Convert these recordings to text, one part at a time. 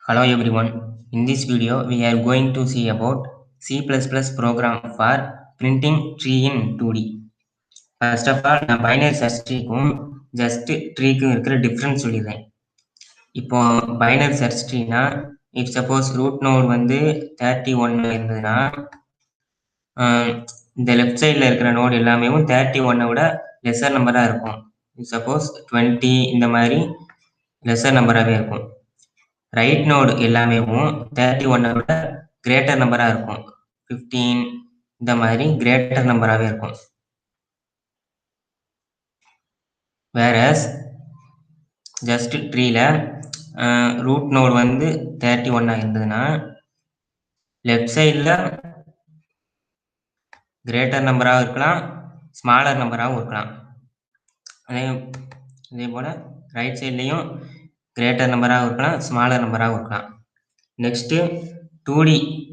Hello everyone. In this video, we are going to see about C++ program for printing tree in 2D. First of all, நான் binary search ட்ரீக்கும் just ட்ரீக்கும் இருக்கிற difference சொல்லிடுறேன். இப்போ binary search ட்ரீனா if suppose root node வந்து 31 இருந்ததுன்னா இந்த லெஃப்ட் சைடில் இருக்கிற நோடு எல்லாமே 31 விட லெஸர் நம்பராக இருக்கும். சப்போஸ் 20 இந்த மாதிரி லெஸர் நம்பராகவே இருக்கும். ரைட் நோடு எல்லாமே 31 விட கிரேட்டர் நம்பராக இருக்கும். 15 இந்த மாதிரி கிரேட்டர் நம்பராகவே இருக்கும். வேறஸ் ஜஸ்ட் ட்ரீல ரூட் நோடு வந்து 31 இருந்ததுன்னா லெஃப்ட் சைடில் கிரேட்டர் நம்பராகவும் இருக்கலாம், ஸ்மாலர் நம்பராகவும் இருக்கலாம். அதே போல் ரைட் சைட்லேயும் கிரேட்டர் நம்பராகவும் இருக்கலாம், ஸ்மாலர் நம்பராகவும் இருக்கலாம். நெக்ஸ்ட்டு 2D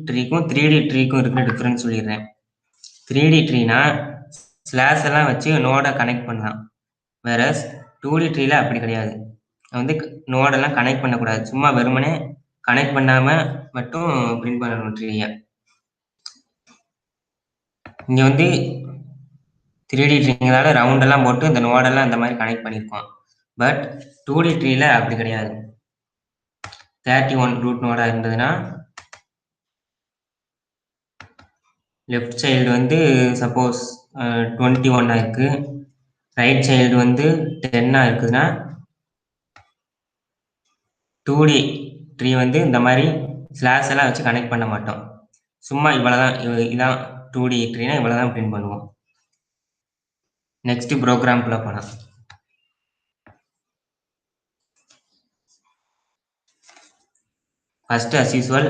ட்ரீக்கும் 3D ட்ரீக்கும் இருக்கிற டிஃப்ரென்ஸ் சொல்லிடுறேன். 3D ட்ரீனா ஸ்லாஷ் எல்லாம் வச்சு நோடை கனெக்ட் பண்ணலாம். வேறஸ் 2D ட்ரீல அப்படி கிடையாது. வந்து நோடெல்லாம் கனெக்ட் பண்ணக்கூடாது. சும்மா வெறுமனே கனெக்ட் பண்ணாமல் மட்டும் பிரிண்ட் பண்ணணும் ட்ரீயை. இங்கே வந்து 3D ட்ரீங்கிறதால ரவுண்டெல்லாம் போட்டு இந்த நோடெல்லாம் இந்த மாதிரி கனெக்ட் பண்ணியிருக்கோம். பட் 2D ட்ரீல அப்படி கிடையாது. 31 ரூட் நோடாக இருந்ததுன்னா லெஃப்ட் சைல்டு வந்து சப்போஸ் 21 இருக்குது, ரைட் சைல்டு வந்து 10 இருக்குதுன்னா 2D ட்ரீ வந்து இந்த மாதிரி ஸ்லாஷ் எல்லாம் வச்சு கனெக்ட் பண்ண மாட்டோம். சும்மா இவ்வளோதான். இதான் 2D ட்ரீனா இவ்வளோதான் பிரிண்ட் பண்ணுவோம். நெக்ஸ்ட் ப்ரோக்ராம்குள்ளே போகலாம். First as usual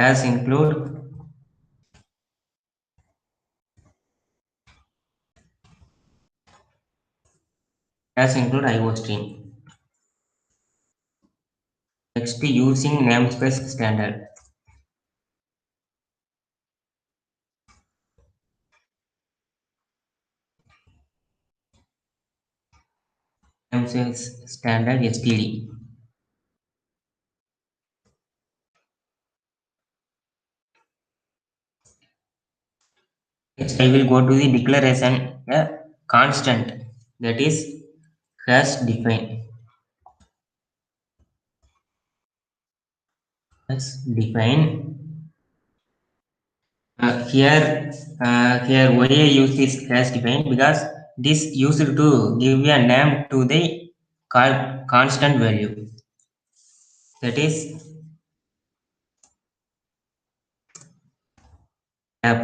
as include IO stream. Next using namespace standard. Namespace standard std. Next I will go to the declaration a constant that is hash define. Here why I use this hash define, because this used to give a name to the constant value, that is cap.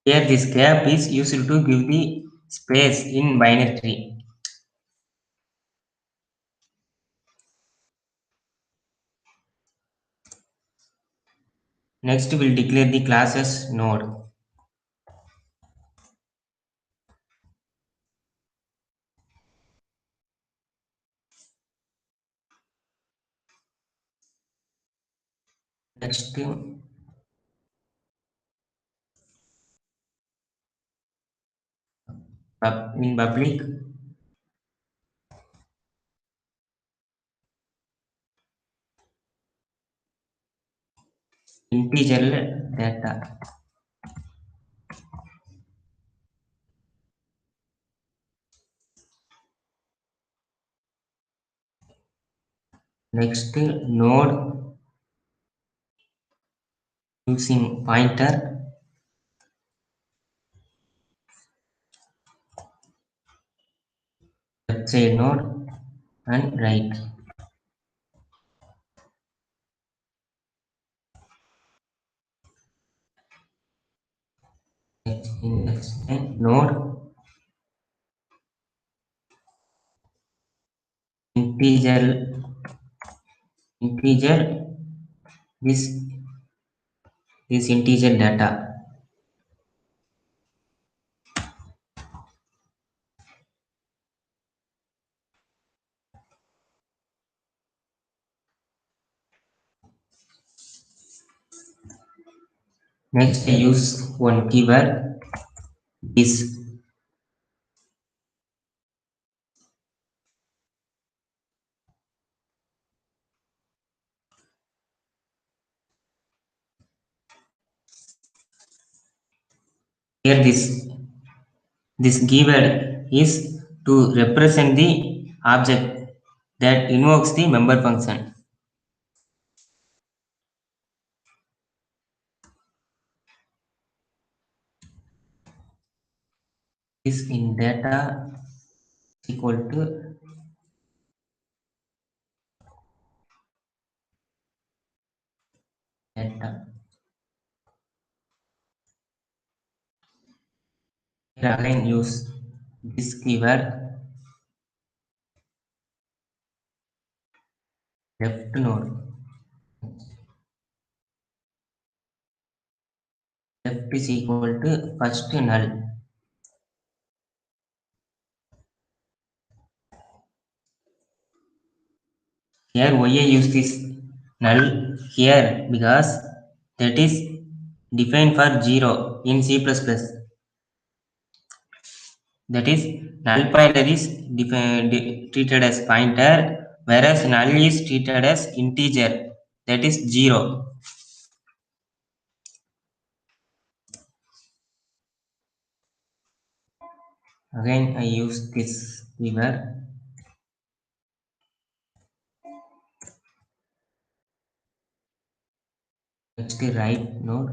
Here this cap is used to give the space in binary tree. Next we'll declare the classes node. Next in public integer data. Next node using pointer, left side node and right. Next node integer this integer data. Next I use one keyword, this. Here this keyword is to represent the object that invokes the member function. Is in data equal to data. Here again use this keyword left node. Left is equal to first null. Here why I use this null here because that is defined for 0 in C++. That is null pointer is treated as pointer whereas null is treated as integer that is 0. Again I use this keyword next right node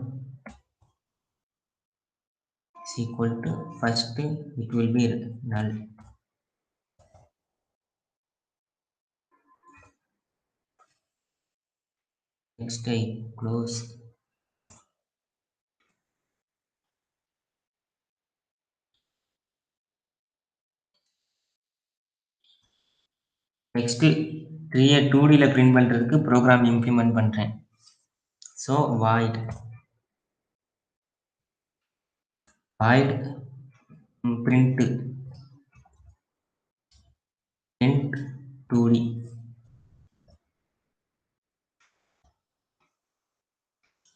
is equal to first it will be null. Next I close. Next ட்ரீயை 2Dல print பண்றதுக்கு program implement பண்றேன். So void print 2D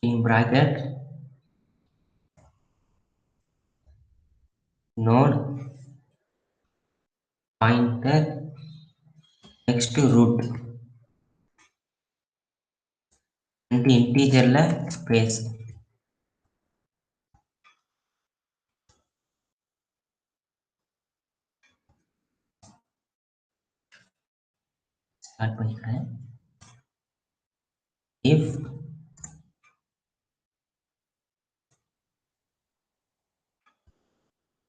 in bracket node pointer next to root and integerல space. Start பண்ணிக்கிறேன்.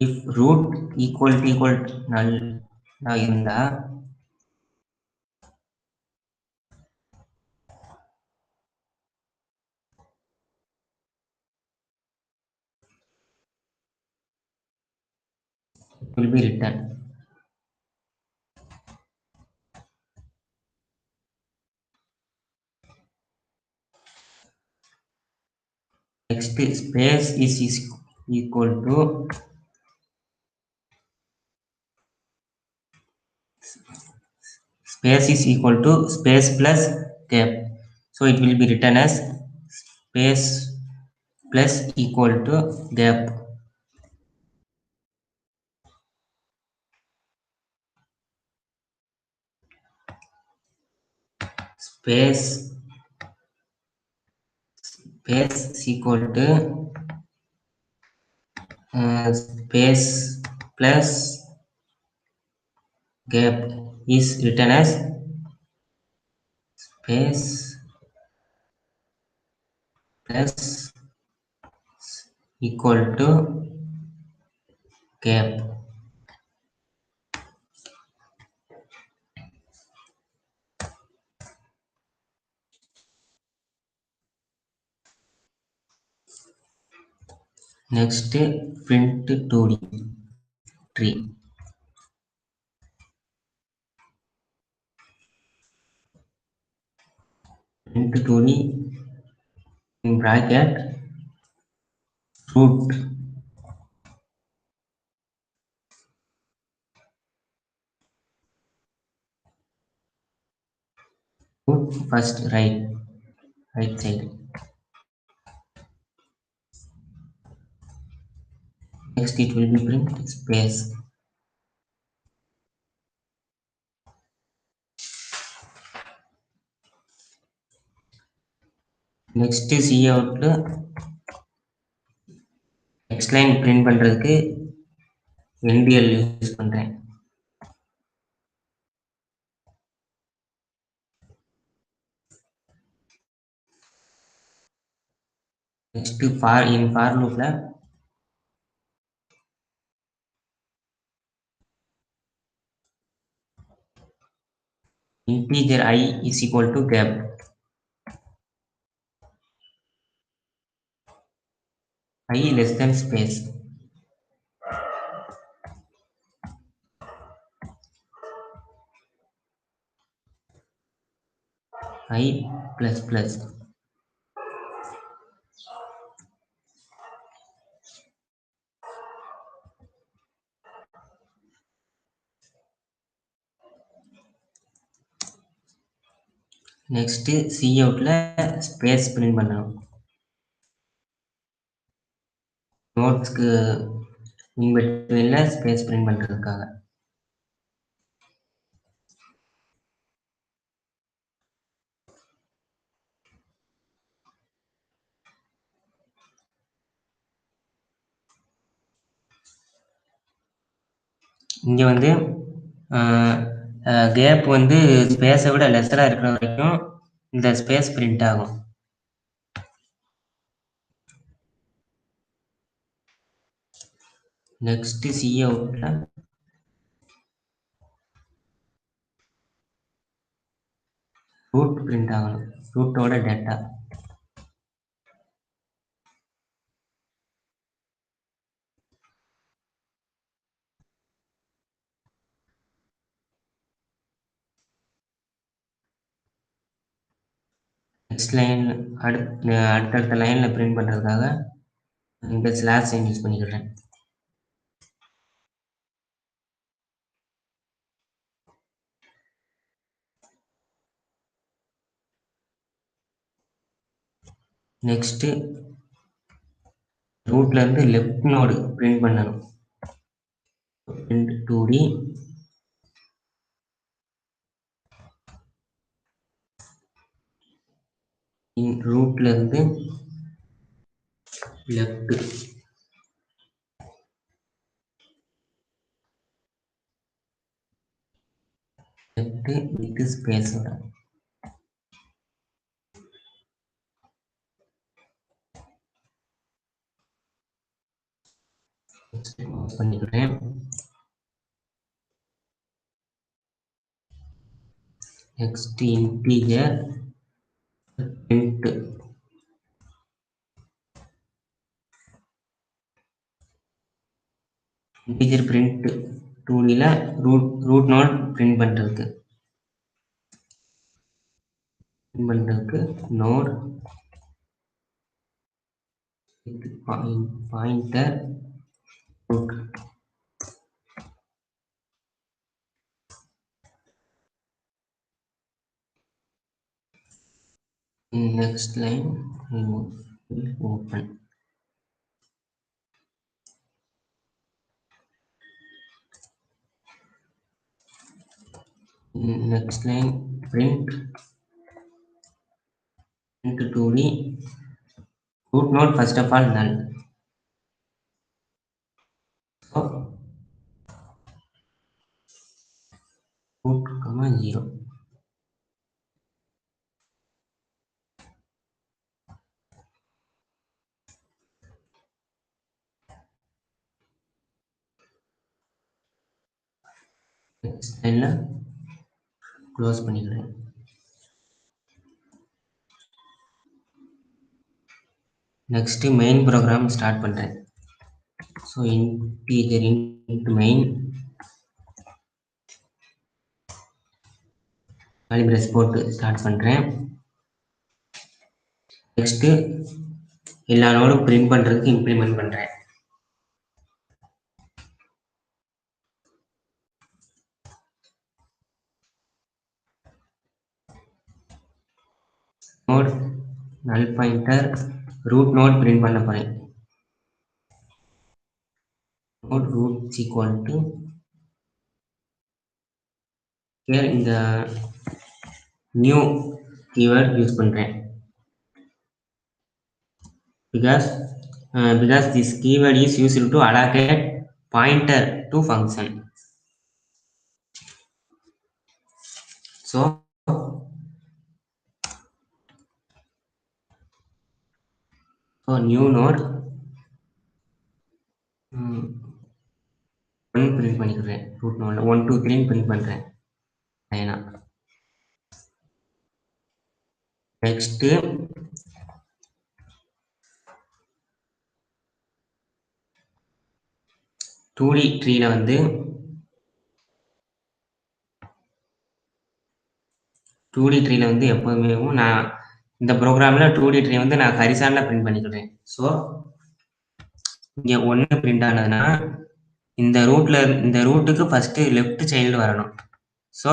if root equal to null இருந்தா it will be written. Next space is equal to space plus gap. So it will be written as space plus equal to gap. Space is equal to space plus gap is written as space plus equal to gap. Next print 2D tree. Print 2D in bracket root first right side. Next it will be print space. Next cout next line print பண்ணுறதுக்கு NDL use பண்ணுறேன். Next for லூப்ல integer I is equal to gap. I less than space. I plus plus. Next coutல space print பண்ணணும். நோட்ஸ்க்கு இன்பிட்வீன்ல space print பண்றதுக்காக. இங்க வந்து gap வந்து ஸ்பேஸை விட லெஸ்ஸரா இருக்கிற வரைக்கும் இந்த ஸ்பேஸ் பிரிண்ட் ஆகும். நெக்ஸ்ட் coutல ரூட் பிரிண்ட் ஆகணும். ரூட்டோட டேட்டா. நெக்ஸ்ட் லைன் அடுத்தடுத்த லைன்ல பிரிண்ட் பண்றதுக்காக இந்த ஸ்லாஷ் சைன் யூஸ் பண்ணிக்கிறேன். நெக்ஸ்ட் ரூட்ல இருந்து லெஃப்ட் நோடு பிரிண்ட் பண்ணணும். பிரிண்ட் 2D ரூட்ல இருந்து லெஃப்ட் வித் ஸ்பேஸோட. பண்ணிக்கிறேன். Next integer print integer print 2Dல ரூட் நோட் பிரிண்ட் பண்றதுக்கு node pointer root. Next line will open. Next line print 2D root node first of all null. So root comma 0. Next line close பண்ணிக்கிறேன். Next main program start பண்றேன். So integer into main calibrates போட்டு start பண்றேன். Next எல்லா நோடும் print பண்றதுக்கு implement பண்றேன். Node null pointer root node print பண்ண போறேன். node root is equal to here இந்த new keyword யூஸ் பண்றேன் because because this keyword is used to allocate pointer to function. So new node 1 print பண்ணிக்கிறேன். root node 1 2 3 print பண்றேன். லைனா. next 2D ட்ரீல வந்து 2D ட்ரீல வந்து எப்போதுமே நான் இந்த ப்ரோக்ராம்ல 2D ட்ரீ வந்து நான் ஹரிசாண்டலா பிரிண்ட் பண்ணிக்கிறேன். ஸோ இங்க 1 பிரிண்ட் ஆனதுன்னா இந்த ரூட்டுக்கு ஃபர்ஸ்ட் லெஃப்ட் சைல்டு வரணும். ஸோ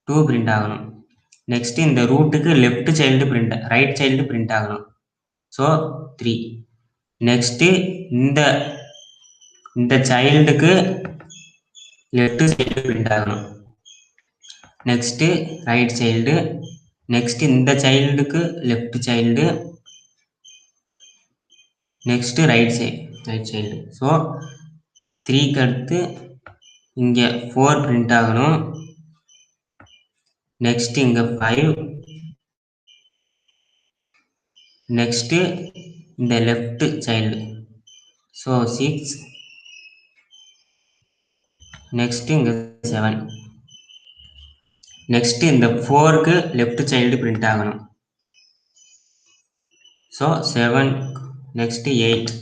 2 பிரிண்ட் ஆகணும். நெக்ஸ்ட் இந்த ரூட்டுக்கு left child print right child print ஆகணும். ஸோ 3. நெக்ஸ்ட் இந்த சைல்டுக்கு லெஃப்ட் சைல்டு பிரிண்ட் ஆகணும். Next right child. நெக்ஸ்ட் இந்த சைல்டுக்கு left child. Next right child. So 3க்கு அடுத்து இங்க 4 பிரிண்ட் ஆகணும். நெக்ஸ்ட் இங்க 5. நெக்ஸ்ட் இந்த லெஃப்ட் சைல்டு. ஸோ 6. நெக்ஸ்ட் இங்க 7. நெக்ஸ்ட் இந்த 4க்கு லெஃப்ட் சைல்டு பிரிண்ட் ஆகணும். ஸோ 7. நெக்ஸ்ட் 8.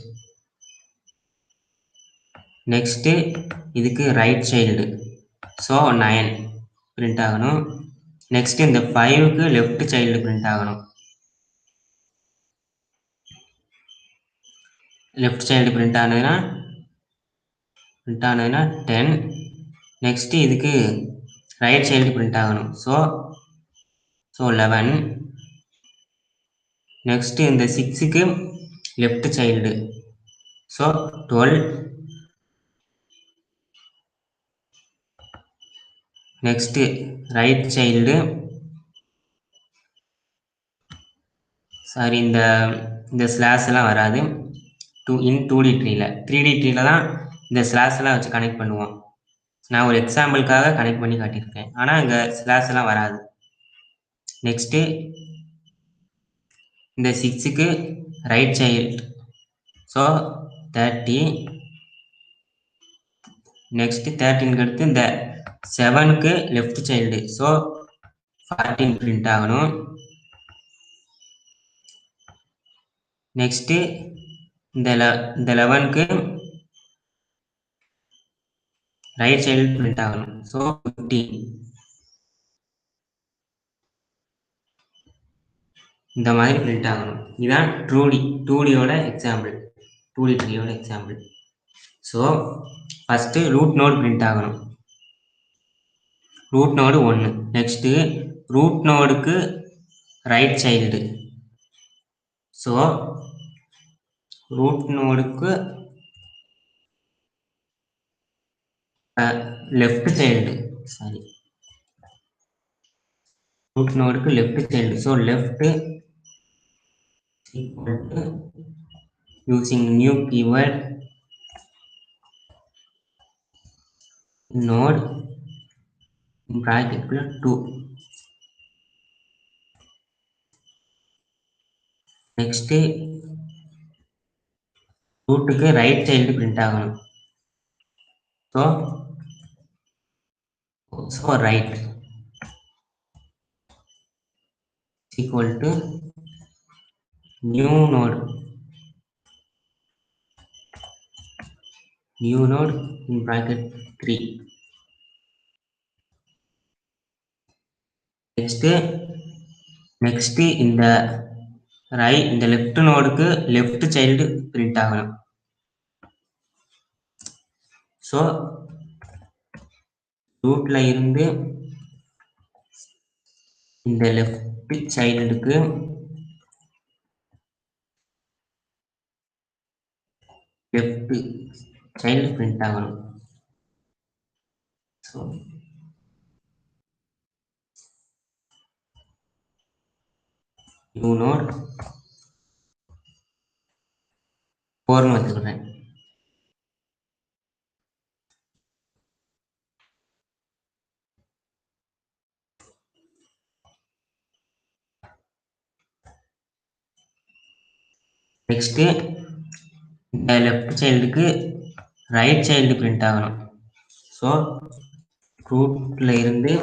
நெக்ஸ்ட் இதுக்கு ரைட் சைல்டு. ஸோ 9 பிரிண்ட் ஆகணும். நெக்ஸ்ட் இந்த 5க்கு லெஃப்ட் சைல்டு பிரிண்ட் ஆகணும். லெஃப்ட் சைல்டு பிரிண்ட் ஆனதுன்னா 10. நெக்ஸ்ட் இதுக்கு ரைட் சைல்டு பிரிண்ட் ஆகணும். ஸோ 11. நெக்ஸ்ட் இந்த 6க்கு left child. So 12. Next right child. Sorry, இந்த ஸ்லாஷ் எல்லாம் வராது. 2D ட்ரீல 3D ட்ரீல தான் இந்த ஸ்லாஷ் எல்லாம் வச்சு கனெக்ட் பண்ணுவோம். நான் ஒரு எக்ஸாம்பிளுக்காக கனெக்ட் பண்ணி காட்டியிருக்கேன். ஆனால் இங்கே ஸ்லாஷ் எல்லாம் வராது. நெக்ஸ்ட் இந்த 6க்கு ரைட் சைல்டு. ஸோ 30. நெக்ஸ்ட் 13க்கு அடுத்து இந்த 7க்கு லெஃப்ட் சைல்டு. ஸோ 14 பிரிண்ட் ஆகணும். நெக்ஸ்ட் இந்த 11க்கு ரைட் சைல்டு பிரிண்ட் ஆகணும். ஸோ 15. இந்த மாதிரி பிரிண்ட் ஆகணும். இதுதான் 2Dயோட எக்ஸாம்பிள். 2D ட்ரீயோட example. So first root node print ஆகணும். Root node 1. நெக்ஸ்ட் ரூட் நோடுக்கு ரைட் சைல்டு. ஸோ ரூட் நோடுக்கு லெஃப்ட் சைல்டு. சாரி, ரூட் நோடுக்கு left child. So left equal to using new keyword node in bracket 2. Next ரூட்டுக்கு right child print ஆகணும். So right equal to new node in bracket 3. Next இந்த left நோடுக்கு left child print ஆகணும். So ரூட்ல இருந்து இந்த left சைல்டுக்கு left child print ஆகணும். ஸோ new node 4ன்னு வச்சுக்கிறேன். நெக்ஸ்ட் இந்த லெஃப்ட் சைல்டுக்கு ரைட் சைல்டு பிரிண்ட் ஆகணும். ஸோ ரூட்ல இருந்து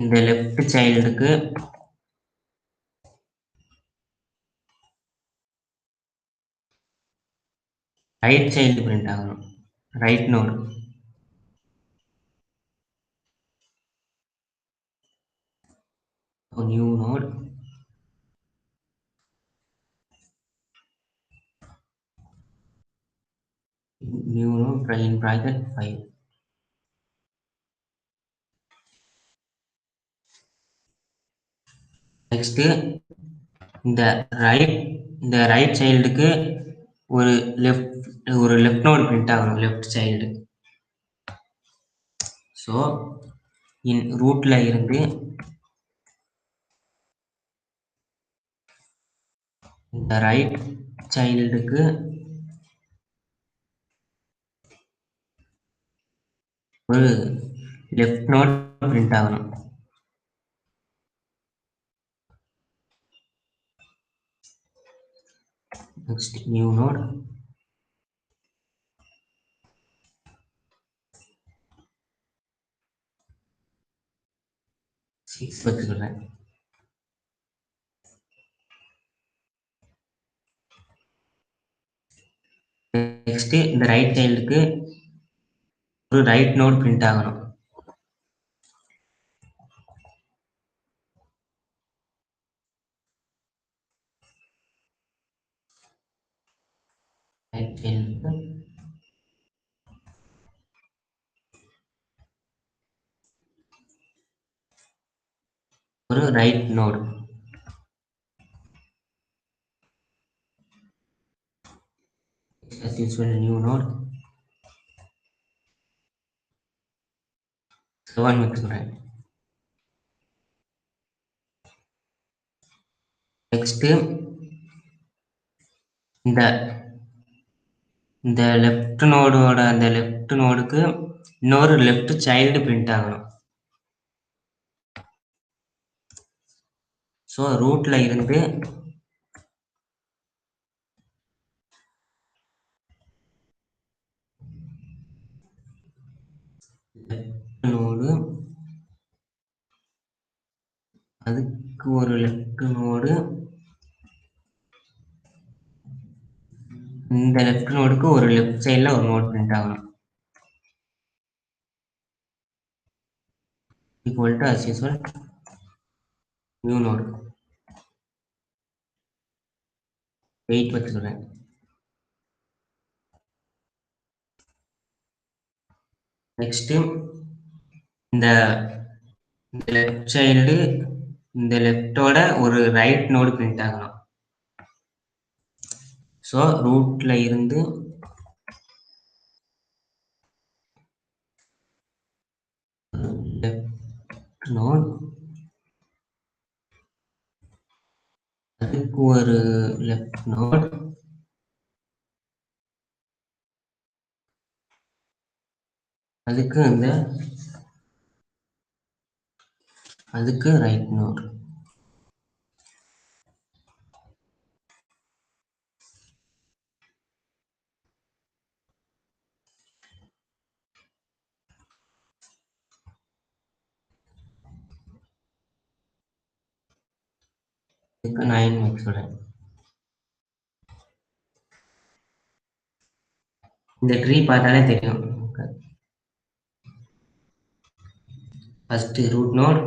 இந்த லெஃப்ட் சைல்டுக்கு ரைட் சைல்டு பிரிண்ட் ஆகணும். Right node. New node. New node in bracket 5. Next இந்த ரைட் சைல்டுக்கு ஒரு லெஃப்ட் நோடு பிரிண்ட் ஆகணும். Left child. ஸோ ரூட்ல இருந்து இந்த ரைட் சைல்டுக்கு ஒரு லெஃப்ட் நோட் பிரிண்ட் ஆகணும். Next new node. சிக்ஸ் வச்சுக்கிறேன். நெக்ஸ்ட் இந்த ரைட் சைல்டுக்கு ஒரு ரைட் நோட் பிரிண்ட் ஆகணும். ரைட் சைல்டுக்கு ஒரு right node. as usual new node 7 வச்சுக்கிறேன். நெக்ஸ்ட் இந்த லெஃப்ட் நோடோட அந்த லெஃப்ட் நோடுக்கு இன்னொரு லெஃப்ட் சைல்டு பிரிண்ட் ஆகணும். ஸோ ரூட்ல இருந்து லெஃப்ட் நோடு, அதுக்கு ஒரு லெஃப்ட் நோடு, இந்த லெஃப்ட் நோடுக்கு ஒரு லெஃப்ட் சைடில் ஒரு நோட் பிரிண்ட் ஆகணும். equal to as usual new node 8 வச்சுக்கிறேன். நெக்ஸ்ட் இந்த லெஃப்ட் சைல்டு இந்த லெஃப்டோட ஒரு ரைட் நோடு பிரிண்ட் ஆகணும். ஸோ ரூட்ல இருந்து லெஃப்ட் நோட், அதுக்கு ஒரு லெஃப்ட் நோட், அதுக்கு ரைட் நோட். இதுக்கு 9 வச்சுக்கிறேன். இந்த ட்ரீ பார்த்தாலே தெரியும். ஃபர்ஸ்ட் ரூட் நோட்,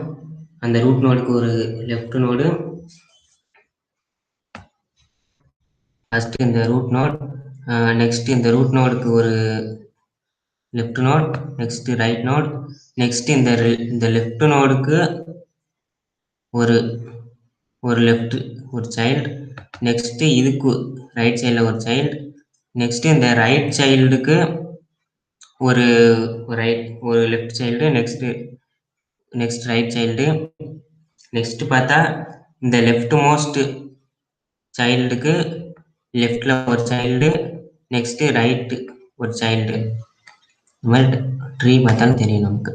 அந்த ரூட் நோடுக்கு ஒரு லெஃப்ட் நோடு, ஃபர்ஸ்ட் இந்த ரூட் நோட், நெக்ஸ்ட் இந்த ரூட் நோடுக்கு ஒரு left node, next right node, next இந்த லெஃப்ட் நோடுக்கு ஒரு லெஃப்ட் ஒரு சைல்டு, நெக்ஸ்ட் இதுக்கு ரைட் சைடில் ஒரு சைல்டு, நெக்ஸ்ட் இந்த ரைட் சைல்டுக்கு ஒரு left child, next right child. Next பார்த்தா இந்த லெஃப்ட் மோஸ்ட் சைல்டுக்கு லெஃப்ட்ல ஒரு சைல்டு, நெக்ஸ்ட் ரைட் ஒரு சைல்டு. இந்த மாதிரி ட்ரீ பார்த்தாலும் தெரியும் நமக்கு.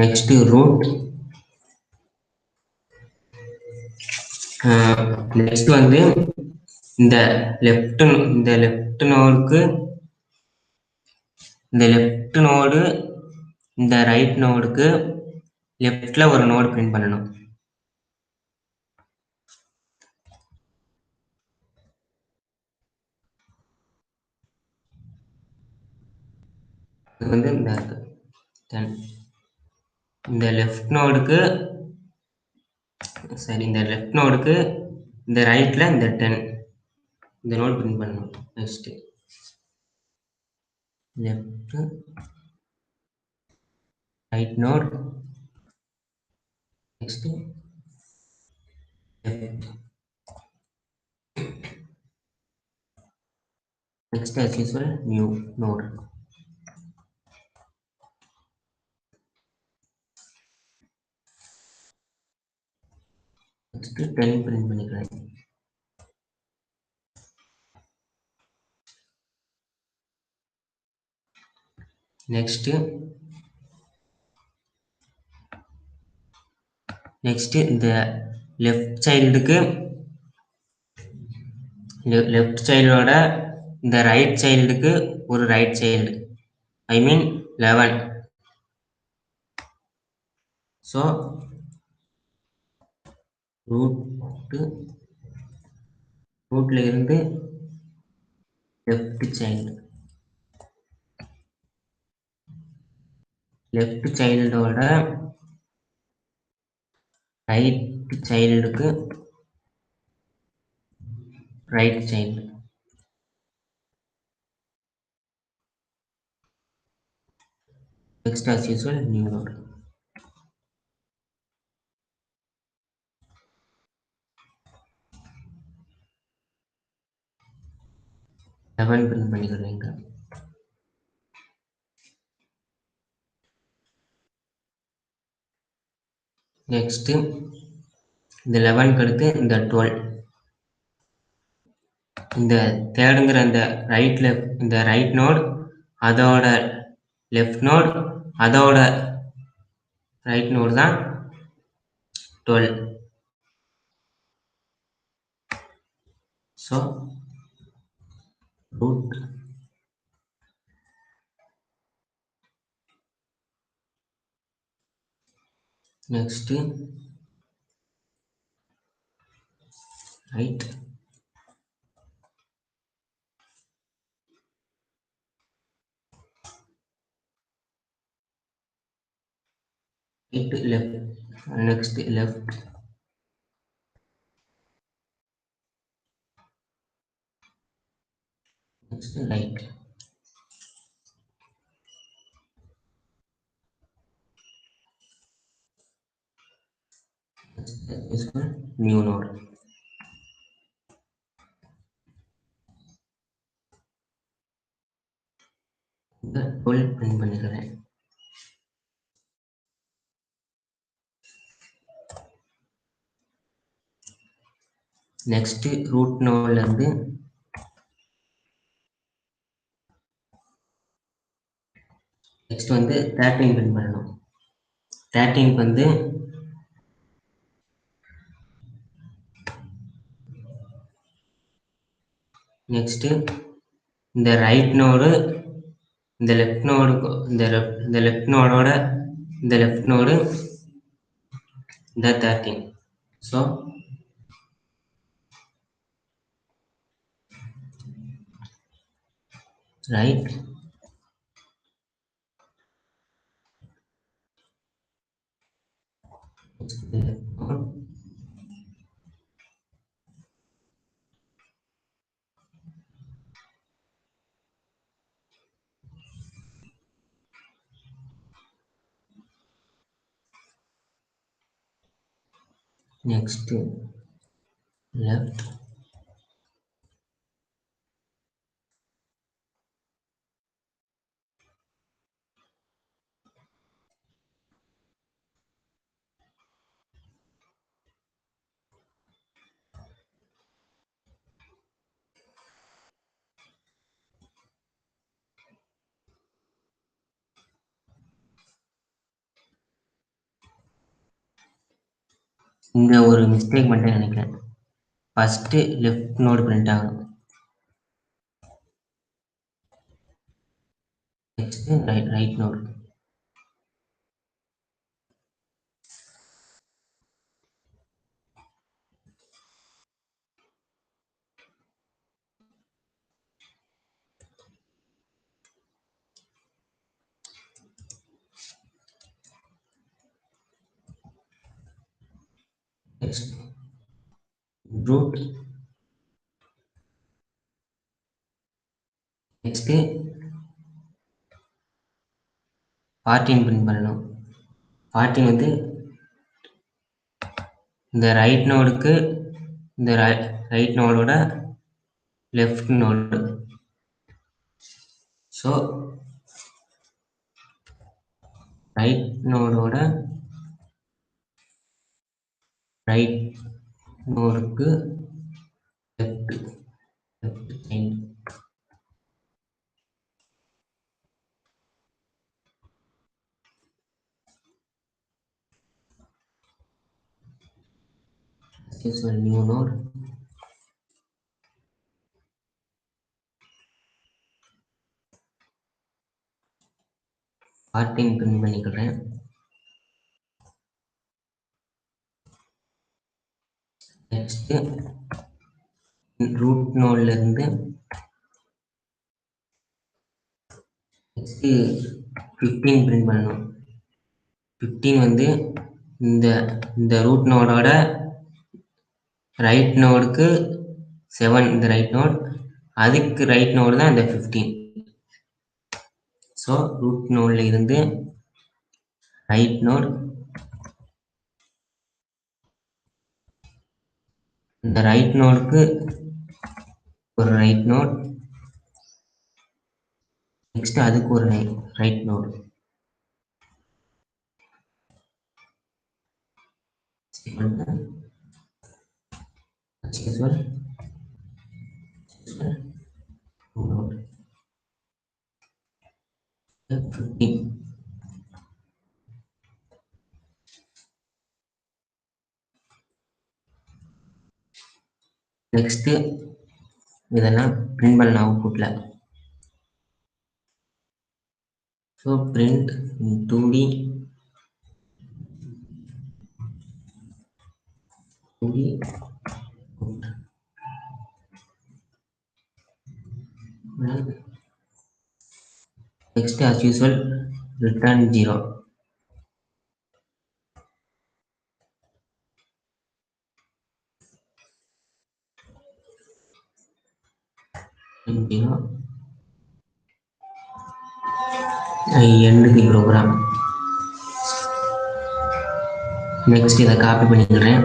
Next root. நெக்ஸ்ட் வந்து இந்த லெஃப்ட் நோடுக்கு இந்த லெஃப்ட் நோடு இந்த ரைட் நோடுக்கு லெஃப்ட்ல ஒரு நோடு பிரிண்ட் பண்ணணும். அது வந்து இந்த இருக்கு 10. இந்த லெஃப்ட் நோடுக்கு இந்த ரைட்ல இந்த 10 இந்த நோடு பிரிண்ட் பண்ணணும். Next left right node, next left, next as usual new node. Next 10 print பண்ணிக்கிறேன். நெக்ஸ்ட் இந்த லெஃப்ட் சைல்டோட இந்த ரைட் சைல்டுக்கு ஒரு right child, I mean 11. So ரூட்ல இருந்து லெஃப்ட் சைல்டோட ரைட் சைல்டுக்கு right child. Next as usual new node. Print பண்ணிக்கிறேங்க. நெக்ஸ்ட் இந்த 11க்கு அடுத்து இந்த 12. இந்த தேர்டுங்கிற இந்த ரைட் நோட், அதோட லெஃப்ட் நோட், அதோட ரைட் நோட் தான் 12. So root next right left, next left, next right. New node. இந்த 12 பிரிண்ட் பண்ணிக்கிறேன். நெக்ஸ்ட் ரூட் நோட்ல இருந்து நெக்ஸ்ட் வந்து 13 பிரிண்ட் பண்ணணும். 13க்கு வந்து நெக்ஸ்ட் இந்த ரைட் நோடு இந்த லெஃப்ட் நோடுக்கு இந்த லெஃப்ட் நோடோட இந்த லெஃப்ட் நோடு இந்த 13. ஸோ ரைட் நெக்ஸ்ட் லெஃப்ட் இங்க ஒரு மிஸ்டேக் பண்ணிட்டேன்னு நினைக்கிறேன். ஃபர்ஸ்ட் லெஃப்ட் நோடு பிரிண்ட் ஆகணும். Next right node. Next root. Next 14 print பண்ணணும். 14 வந்து இந்த ரைட் நோடுக்கு இந்த ரைட் நோடோட லெஃப்ட் நோடு. ஸோ ரைட் நோடோட ரைட் நோடுக்கு left side. This is a new node. பார்ட்டிங் பிரிண்ட் பண்ணிக்கிறேன். நெக்ஸ்ட் ரூட் நோட்ல இருந்து நெக்ஸ்ட் 15 பிரிண்ட் பண்ணணும். 15 வந்து இந்த இந்த ரூட் நோடோட ரைட் நோடுக்கு 7 இந்த ரைட் நோட், அதுக்கு ரைட் நோடு தான் இந்த 15. ஸோ ரூட் நோட்ல இருந்து ரைட் நோட், இந்த ரைட் நோடுக்கு ஒரு ரைட் நோட், நெக்ஸ்ட் அதுக்கு ஒரு ரைட் நோட். நெக்ஸ்ட் இதெல்லாம் பிரிண்ட் பண்ண அவுட்புட்ல. So print 2D 2D next as usual return 0. I end the program. Next இதை காப்பி பண்ணிக்கிறேன்.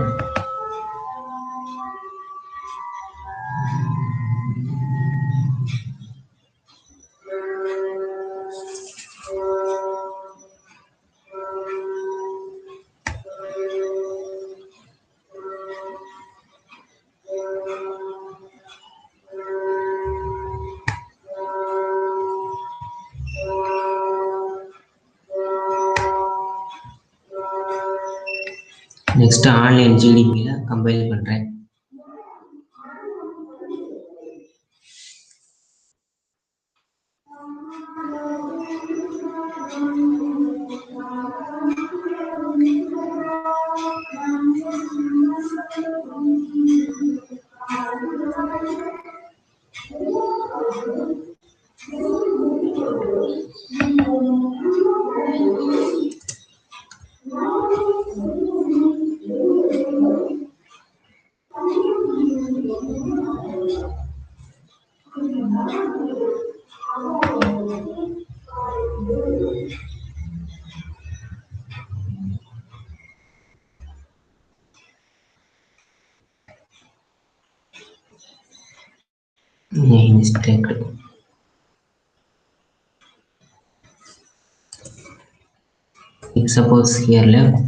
நெக்ஸ்ட் ஆன்லைன் ஜிடிபியில் கம்பைல் பண்ணுறேன். Mistake. Suppose here left.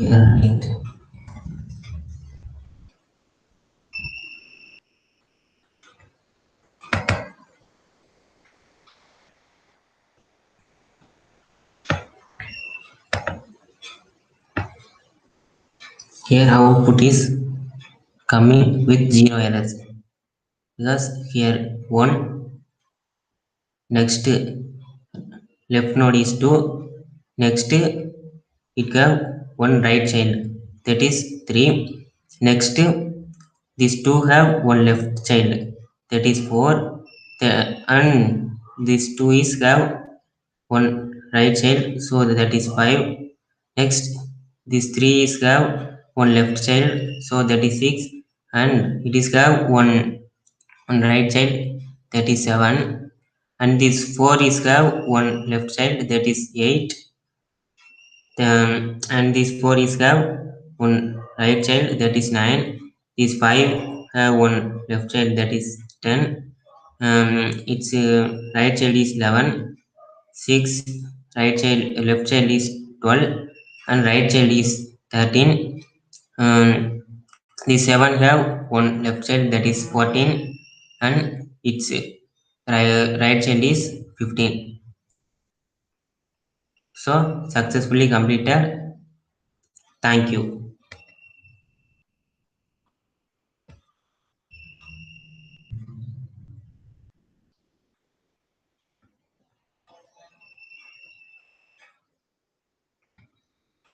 Right. Here output is coming with zero errors because here 1, next left node is 2, next it have one right child, that is 3, next these two have one left child, that is 4, and these two is have one right child, so that is 5, next these three is have one left child, so that is 6, and it is have one right child, that is 7, and this 4 is have one left child, that is 8, and this 4 is have one right child, that is 9, this 5 have one left child, that is 10, its right child is 11, 6 right child left child is 12, and right child is 13, um, the 7 have one left child, that is 14, and its right child is 15. So successfully completed. Thank you.